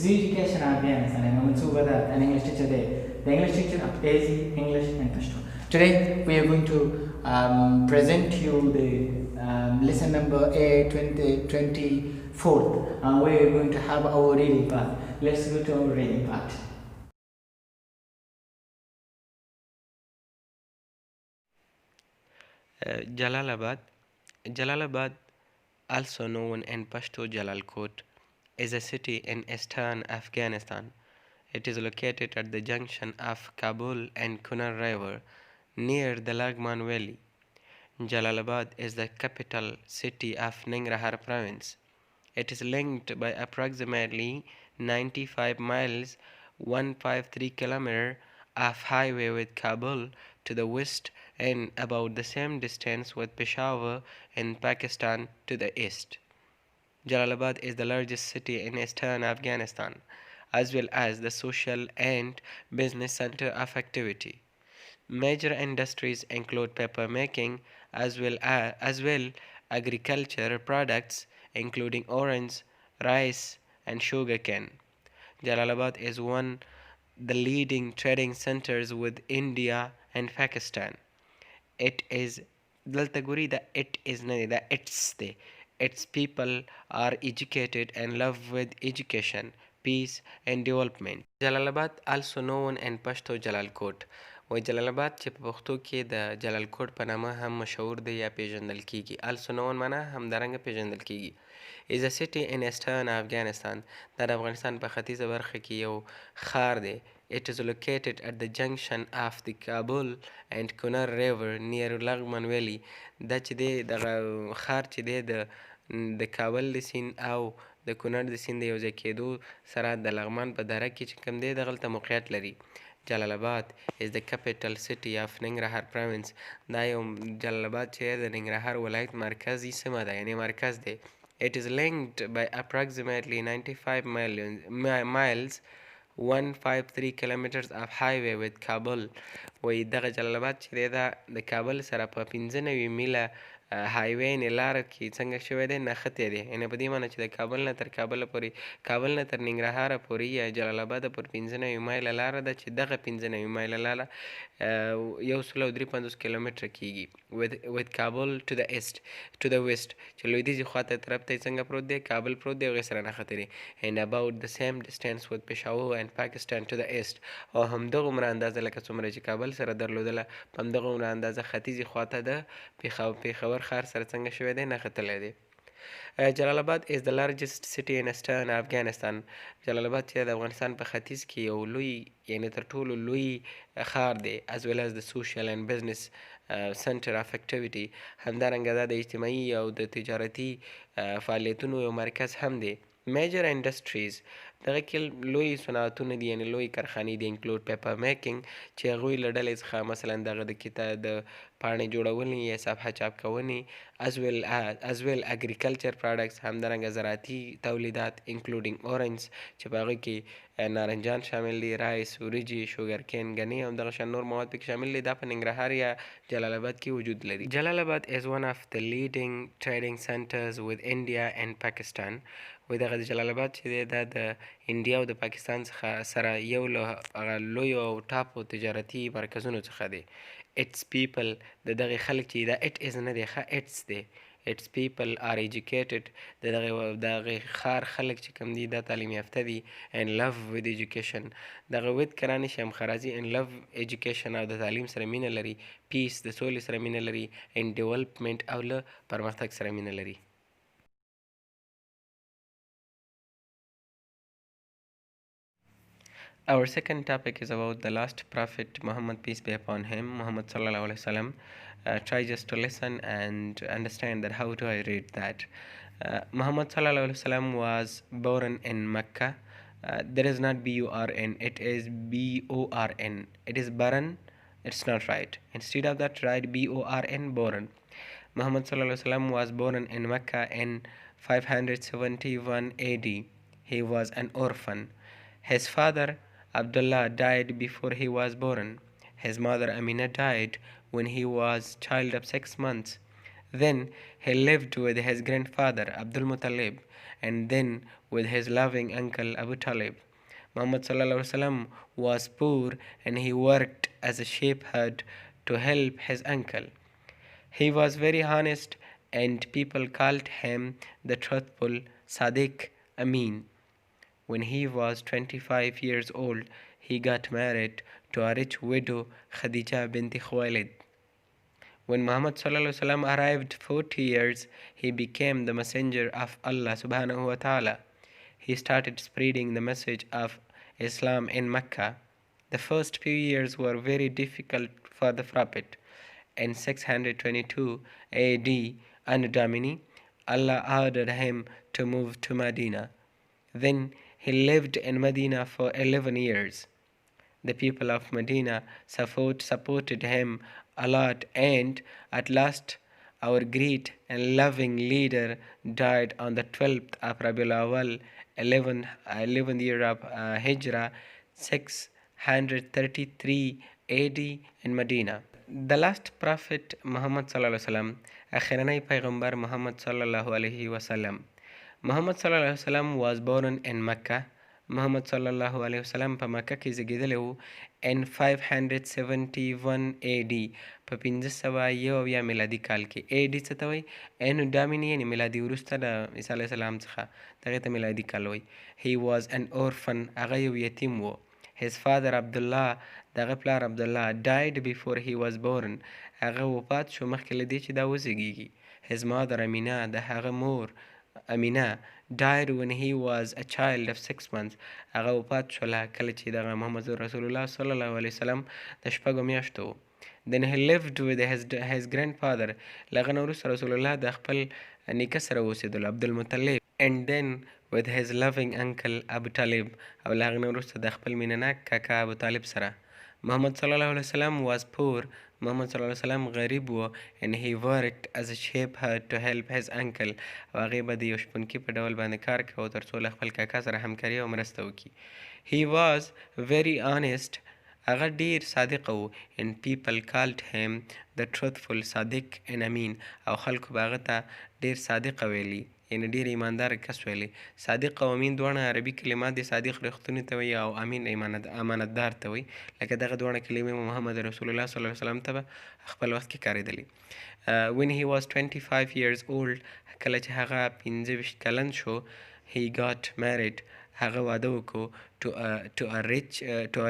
education Afghanistan and Mamatsu Bada an English teacher there. The English teacher of Easy English and Pashto. Today we are going to present you the lesson number A24 and we are going to have our reading part. Let's go to our reading part. Jalalabad. Jalalabad, also known in Pashto Jalalkot, is a city in eastern Afghanistan. It is located at the junction of Kabul and Kunar River, near the Lagman Valley. Jalalabad is the capital city of Nangarhar province. It is linked by approximately 95 miles, 153 km of highway with Kabul to the west and about the same distance with Peshawar in Pakistan to the east. Jalalabad is the largest city in eastern Afghanistan, as well as the social and business center of activity. Major industries include paper making as well agriculture products including orange, rice and sugarcane. Jalalabad is one the leading trading centers with India and Pakistan. It is Daltaguri the it is nani the it's the its people are educated and love with education, peace and development. Jalalabad also known in Pashto Jalalkot. و جلال چې په پښتو کې د جلال کوټ په نامه هم مشهور دی یا پیژندل کیږي. also known معنا همدارنګه پیژندل کیږي. is a city in eastern Afghanistan. دا د افغانستان په ختیځه برخه کې یو ښار دی. It is located at the junction of the Kabul and Kunar River near Lagman Valley. دا چې دی دغه ښار چې دی د کابل د سیند او د کونړ د سیند د یوځای کېدو سره د لغمان په دره کې چې کوم دی دغلته موقعیت لري. Jalalabad is the capital city of Nangarhar province. دا یو جلال چې د ننګرهار ولایت مرکزی سیمه ده یعنی مرکز دی. It is linked by approximately 95 miles 153 kilometers of highway with Kabul. وی دغه جلالاباد چې دی دا د کابل سره په 95 میله هایوی یعنې لاره کې څنګه شوی دی نښتی دی یعنې په دې معنی چې د کابل نه تر کابله پورې کابل نه تر ننګرهاره پورې یا جلال آباده پورې 95 مایله لاره ده چې دغه 95 مایله لاره 153 کیلومتره کیږي with Kabul to the east to the west چې لویدیځې خواته طرف ته یې څنګه پروت دی کابل پروت دی هغې سره نښتی دی and about the same distance with Peshawar and Pakistan to the east او همدغومره اندازه لکه څومره چې کابل سره درلودله په همدغومره اندازه ختیځې خواته د پېښور ښار سره څنګه شوی دی نښتلی دی. Jalalabad is the largest city in eastern Afghanistan. جلالاباد چې د افغانستان په ختیځ کې یو لوی یعنې تر ټولو لوی ښار دی as well as the social and business center of activity. همدارنګه دا د اجتماعي او د تجارتي فعالیتونو یو مرکز هم دی. Major industries دغه کې لوی صنعتونه دي یعنې لوی کارخانې دي include paper making چې هغوی له ډلې څخه مثلا دغه د کتاب د پاڼې جوړونې یا صفحه چاپ کونې as well agriculture products همدارنګه زراعتي تولیدات including orange چې په هغوی کې نارنجان شامل دي رایس وریجې شوګرکین ګنې او دغه شان نور مواد پکې شامل دي دا په ننګرهار یا جلال آباد کې وجود لري. جلال آباد is one of the leading trading centers with India and Pakistan. وی دغه د جلال آباد چې دی دا د انډیا او د پاکستان څخه سره یو له هغه لویو او ټاپو تجارتي مرکزونو څخه دی. its people د دغې خلک چې دا it is نه دی ښه its دی. its people are educated د دغې ښار خلک چې کوم دي دا تعلیم یافته دي and love with education دغه with کرانې شم خرازي and love education او د تعلیم سره مینه لري peace د سولې سره مینه لري and development او له پرمختګ سره مینه لري. Our second topic is about the last prophet Muhammad, peace be upon him, Muhammad sallallahu alaihi wasallam. Try just to listen and understand that how do I read that. Muhammad sallallahu alaihi wasallam was born in Mecca. There is not B-U-R-N, it is B-O-R-N. It is Baran, it's not right. Instead of that, write B-O-R-N, born. Muhammad sallallahu alaihi wasallam was born in Mecca in 571 AD. He was an orphan. His father Abdullah died before he was born. His mother Amina died when he was child of 6 months. Then he lived with his grandfather Abdul Muttalib and then with his loving uncle Abu Talib. Muhammad sallallahu alaihi wasallam was poor and he worked as a shepherd to help his uncle. He was very honest and people called him the truthful Sadiq Amin. When he was 25 years old, he got married to a rich widow Khadija binti Khuwailid. When Muhammad arrived 40 years, he became the messenger of Allah subhanahu wa ta'ala. He started spreading the message of Islam in Mecca. The first few years were very difficult for the Prophet. In 622 AD, Anno Domini, Allah ordered him to move to Medina. Then he lived in Medina for 11 years. The people of Medina supported him a lot, and at last our great and loving leader died on the 12th of Rabiul Awwal, 11th year of Hijrah, 633 AD in Medina. The last prophet Muhammad sallallahu alaihi wasallam, akhiranai payghambar Muhammad sallallahu alaihi wasallam. Muhammad sallallahu alaihi wasallam was born in Mecca. Muhammad sallallahu alaihi wasallam په مکه کې زیږیدلی و in 571 AD په 501 میلادي کال کې. AD څه ته وایي؟ Anno Domini یعنې میلادي وروسته د عیسی علیه السلام څخه دغې ته میلادي کال وایي. He was an orphan. هغه یو یتیم و. His father Abdullah, دغه پلار عبدالله, died before he was born. هغه وفات شو مخکې له دې چې دا وزیږیږي. His mother Amina, د هغه مور Amina, died when he was a child of 6 months. هغه وفات شوله کله چې دغه محمد رسول الله صلی الله علیه وسلم د شپږو میاشتو. Then he lived with his grandfather. لغه نه وروسته رسول الله د خپل نیکه سره اوسېدلو عبدالمطلب. And then with his loving uncle Abu Talib. او لغه نه وروسته د خپل مینهناک کاکا ابو طالب سره. Muhammad sallallahu alaihi wasallam was poor. Muhammad sallallahu alaihi wasallam غریب و and he worked as a shepherd to help his uncle. او هغې به د یو شپونکي په ډول باندې کار کوه تر څو له خپل کاکا سره همکاري او مرسته وکړي. He was very honest. هغه ډیر صادق و and people called him the truthful Sadiq and Amin. او خلکو به هغه ته ډیر صادق ویلي یعنې ډېر ایماندار کس ویلی. صادق او امین دواړه عربي کلمات دي. صادق رښتوني ته وایي او امین امانتدار ته وایي. لکه دغه دواړه کلمې محمد رسول الله صلی الله علیه وسلم ته به خپل وخت کې کارېدلې. When he was 25 years old, کله چې هغه 25 کلن شو, he got married. هغه واده وکړو to a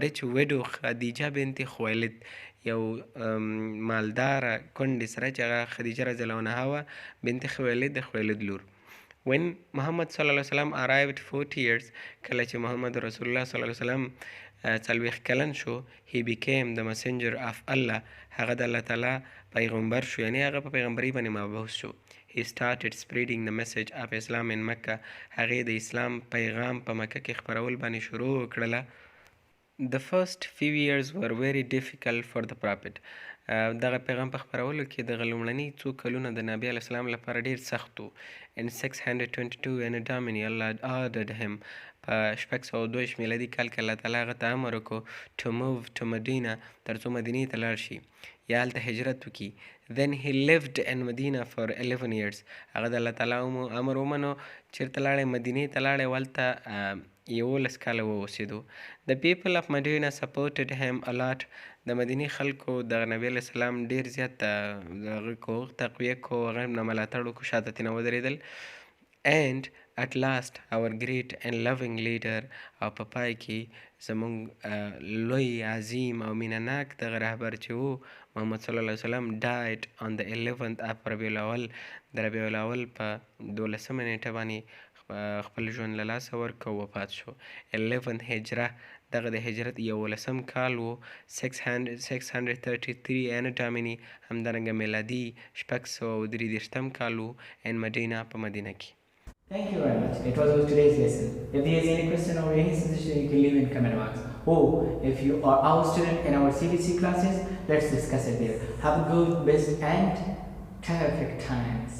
rich widow خدیجه بنت خویلد, یو مالداره کونډې سره چې هغه خدیجه رضی الله عنها وه بنت خویلد د خویلد لور. When Muhammad sallallahu alaihi wasallam arrived 40 years, کله چې محمد رسول الله صلی الله علیه وسلم 40 کلن شو, he became the messenger of Allah. هغه د الله تعالی پیغمبر شو, یعنی هغه په پیغمبري باندې مبعوث شو. He started spreading the message of Islam in Mecca. هغې د اسلام پیغام په مکه کې خپرول باندې شروع کړله. The first few years were very difficult for the prophet. دغه پیغام په خپرولو کې دغه لومړني څو کلونه د نبي علیه السلام لپاره ډېر سخت و. In 622 Anno Domini, Allah ordered him. په 622 میلادي کال کې الله تعالی هغه ته امر وکړو to move to Medina, تر څو مدینې ته لاړ شي یا هلته هجرت وکړي. Then he lived in Medina for 11 years. هغه د الله تعالی امر ومنو, چېرته لاړی؟ مدینې ته لاړی, هلته 11 کاله واوسېدو. The people of Medina supported him a lot. د مدینې خلکو د نبي علیه السلام ډېر زیات تقویه کو, هغه نه ملاتړ وکړو, شاته ترې ودرېدل. And at last our great and loving leader, او په پای کې زموږ لوی عظیم او مینهناک دغه رهبر چې و محمد صلی الله علیه وسلم died on the 11th of ربیع الاول. د ربیع الاول په 12مه نیټه باندې خپل ژوند له لاسه ورکړ او وفات شو. 11 هجره, دغه د هجرت 11 کال و. 633 Anno Domini, همدارنګه میلادي 633 کال و in Medina, په مدینه کې. Thank you very much. It was today's lesson. If there is any question or any suggestion, you can leave in comment box. Or if you are our student in our CBC classes, let's discuss it there. Have a good, best and terrific times.